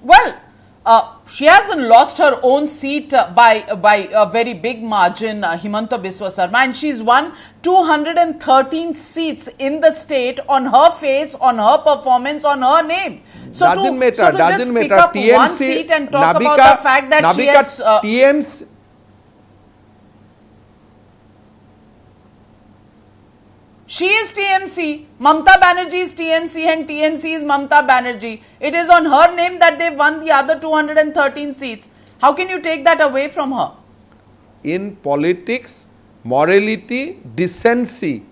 Well, she hasn't lost her own seat by a very big margin, Himanta Biswa Sarma, and she's won 213 seats in the state on her face, on her performance, on her name. So doesn't matter. So to doesn't just matter. pick up TMC, one seat and talk Nabika, about the fact that Nabika, she has. TMC. She is TMC, Mamta Banerjee is TMC and TMC is Mamta Banerjee. It is on her name that they won the other 213 seats. How can you take that away from her? In politics, morality, decency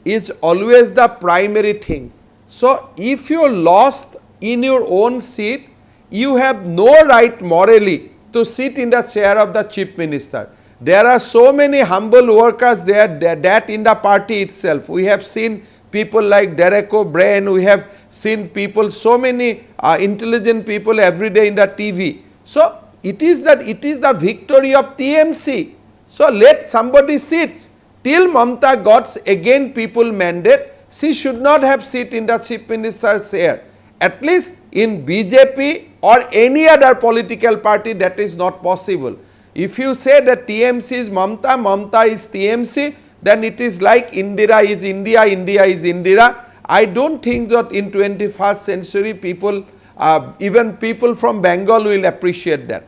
is always the primary thing. So, if you lost in your own seat, you have no right morally to sit in the chair of the chief minister. There are so many humble workers there that in the party itself. We have seen people like Derek O'Brien, we have seen people, so many intelligent people every day in the TV. So, it is the victory of TMC. So, let somebody sit. Till Mamta got again people mandate, she should not have sit in the chief minister's chair. At least in BJP or any other political party, that is not possible. If you say that TMC is Mamta, Mamta is TMC, then it is like Indira is India, India is Indira. I don't think that in 21st century people, even people from Bengal will appreciate that.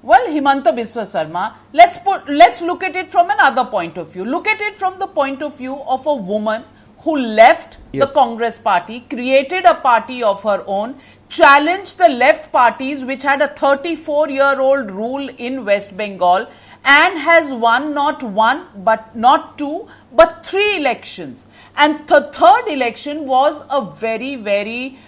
Well, Himanta Biswa Sarma, let's look at it from another point of view. Look at it from the point of view of a woman who left the Congress party, created a party of her own, challenged the left parties which had a 34-year-old rule in West Bengal, and has won not one, but not two, but three elections. And the third election was a very, very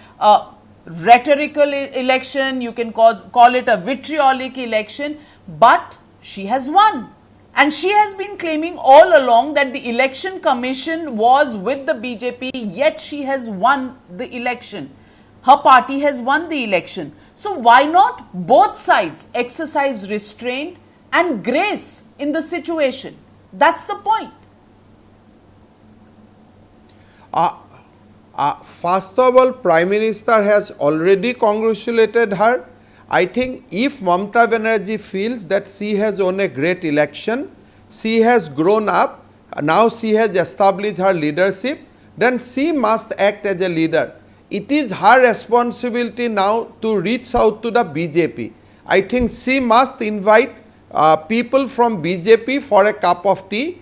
rhetorical election. You can call it a vitriolic election, but she has won. And she has been claiming all along that the election commission was with the BJP, yet she has won the election. Her party has won the election. So why not both sides exercise restraint and grace in the situation? That's the point. First of all, Prime Minister has already congratulated her. I think if Mamta Banerjee feels that she has won a great election, she has grown up, now she has established her leadership, then she must act as a leader. It is her responsibility now to reach out to the BJP. I think she must invite people from BJP for a cup of tea.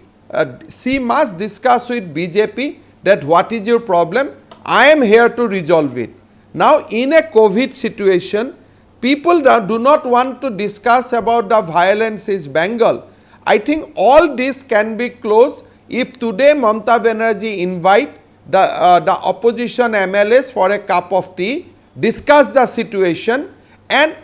She must discuss with BJP that what is your problem, I am here to resolve it. Now in a COVID situation, people do not want to discuss about the violence in Bengal. I think all this can be closed if today Mamta Banerjee invite the opposition MLAs for a cup of tea, discuss the situation and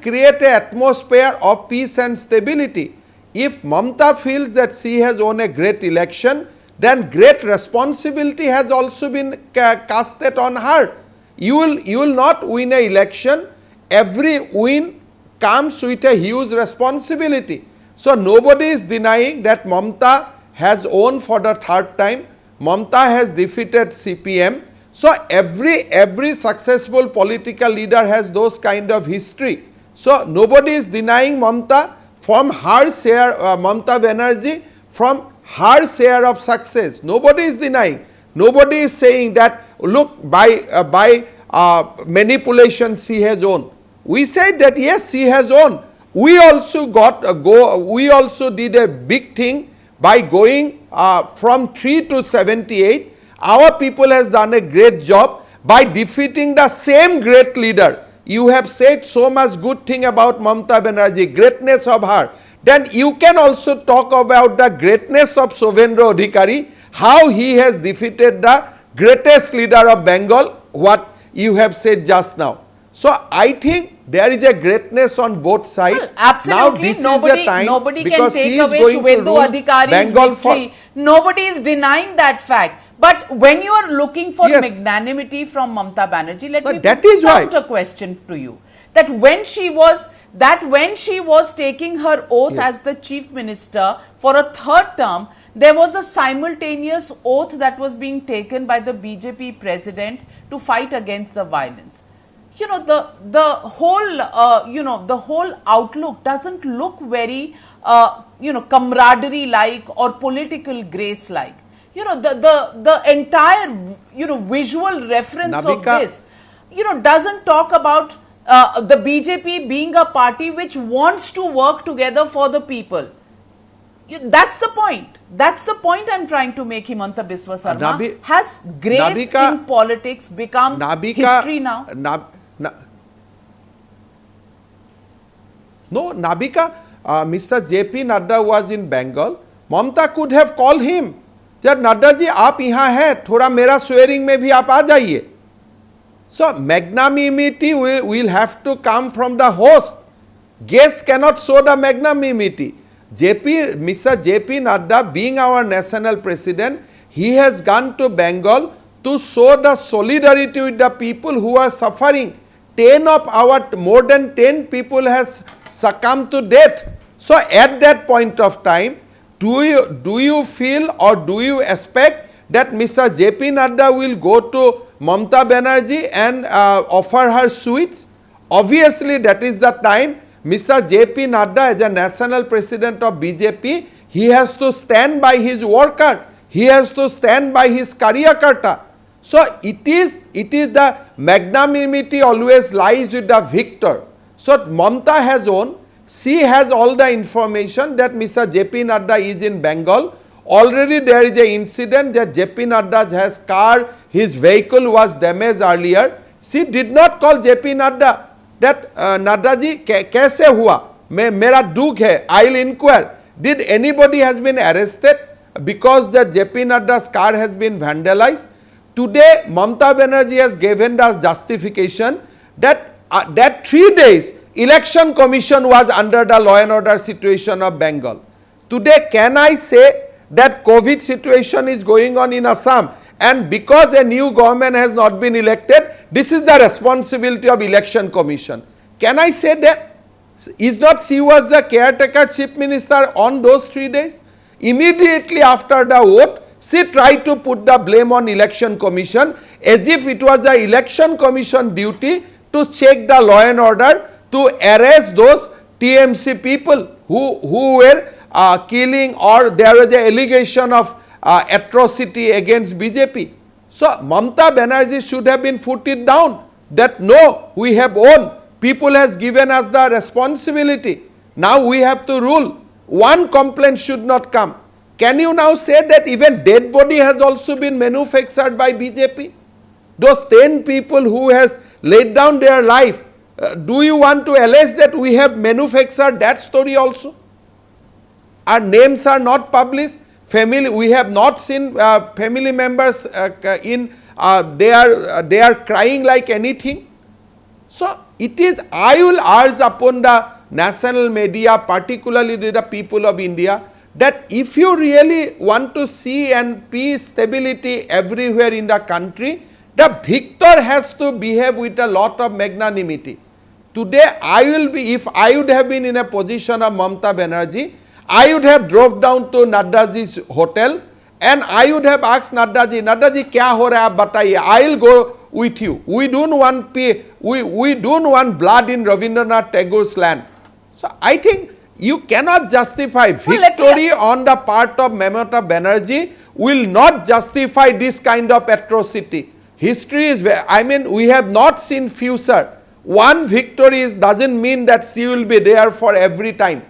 create an atmosphere of peace and stability. If Mamta feels that she has won a great election, then great responsibility has also been casted on her. You will not win an election. Every win comes with a huge responsibility. So nobody is denying that Mamta has won for the third time. Mamta has defeated CPM. So every successful political leader has those kind of history. So nobody is denying Mamta from her share, Mamta Banerjee from her share of success. Nobody is denying. Nobody is saying that look by manipulation she has won. We said that yes, she has won. We also we also did a big thing by going from 3 to 78. Our people has done a great job by defeating the same great leader. You have said so much good thing about Mamta Banerjee, greatness of her. Then you can also talk about the greatness of Shubhendra Adhikari, how he has defeated the greatest leader of Bengal, what you have said just now. So I think there is a greatness on both sides. Well, absolutely. Now this is the time nobody can because take she is away going to Shubhendra rule Adhikari's Bengal victory. Nobody is denying that fact. But when you are looking for magnanimity from Mamta Banerjee, let me put a question to you. That when she was taking her oath as the chief minister for a third term, there was a simultaneous oath that was being taken by the BJP president to fight against the violence. you know, the whole the whole outlook doesn't look very camaraderie like or political grace like. You know, the entire visual reference Nabika, of this doesn't talk about the BJP being a party which wants to work together for the people. That's the point. That's the point I'm trying to make, Himanta Biswa Sarma. Has grace Nabika, in politics become history now? No, Nabika, Mr. JP Nadda was in Bengal. Mamta could have called him. जब नड्डा जी आप यहाँ हैं, थोड़ा मेरा swearing में भी आप आ जाइए. So magnanimity will have to come from the host. Guests cannot show the magnanimity. Mr. JP Nadda, being our national president, he has gone to Bengal to show the solidarity with the people who are suffering. More than 10 people has succumbed to death. So at that point of time, do you feel or do you expect that Mr. JP Nadda will go to Mamta Banerjee and offer her sweets? Obviously, that is the time Mr. JP Nadda, as a national president of BJP, he has to stand by his worker. He has to stand by his karyakarta. So it is the magnanimity always lies with the victor. So Mamta has owned. She has all the information that Mr. JP Nadda is in Bengal. Already there is an incident that JP Nadda's car, his vehicle was damaged earlier. She did not call JP Nadda that Nadda ji kaise hua? Mera dukh hai. I'll inquire. Did anybody has been arrested because the JP Nadda's car has been vandalized? Today Mamta Banerjee has given the justification that 3 days Election Commission was under the law and order situation of Bengal. Today, can I say that COVID situation is going on in Assam, and because a new government has not been elected, this is the responsibility of Election Commission? Can I say that? Is not she was the caretaker chief minister on those 3 days? Immediately after the vote, she tried to put the blame on Election Commission as if it was the Election Commission duty to check the law and order, to arrest those TMC people who were killing, or there was an allegation of atrocity against BJP. So Mamta Banerjee should have been put it down that no, we have won. People has given us the responsibility. Now we have to rule. One complaint should not come. Can you now say that even dead body has also been manufactured by BJP? Those 10 people who has laid down their life, do you want to allege that we have manufactured that story also? Our names are not published. We have not seen family members they are crying like anything. So it is, I will urge upon the national media, particularly the people of India, that if you really want to see and peace, stability everywhere in the country, the victor has to behave with a lot of magnanimity. Today, if I would have been in a position of Mamta Banerjee, I would have drove down to Naddaji's hotel and I would have asked Naddaji, kya ho raha hai, bataiye, I will go with you. We don't want blood in Rabindranath Tagore's land. So I think you cannot justify victory on the part of Mamata Banerjee will not justify this kind of atrocity. History is, we have not seen future. One victory doesn't mean that she will be there for every time.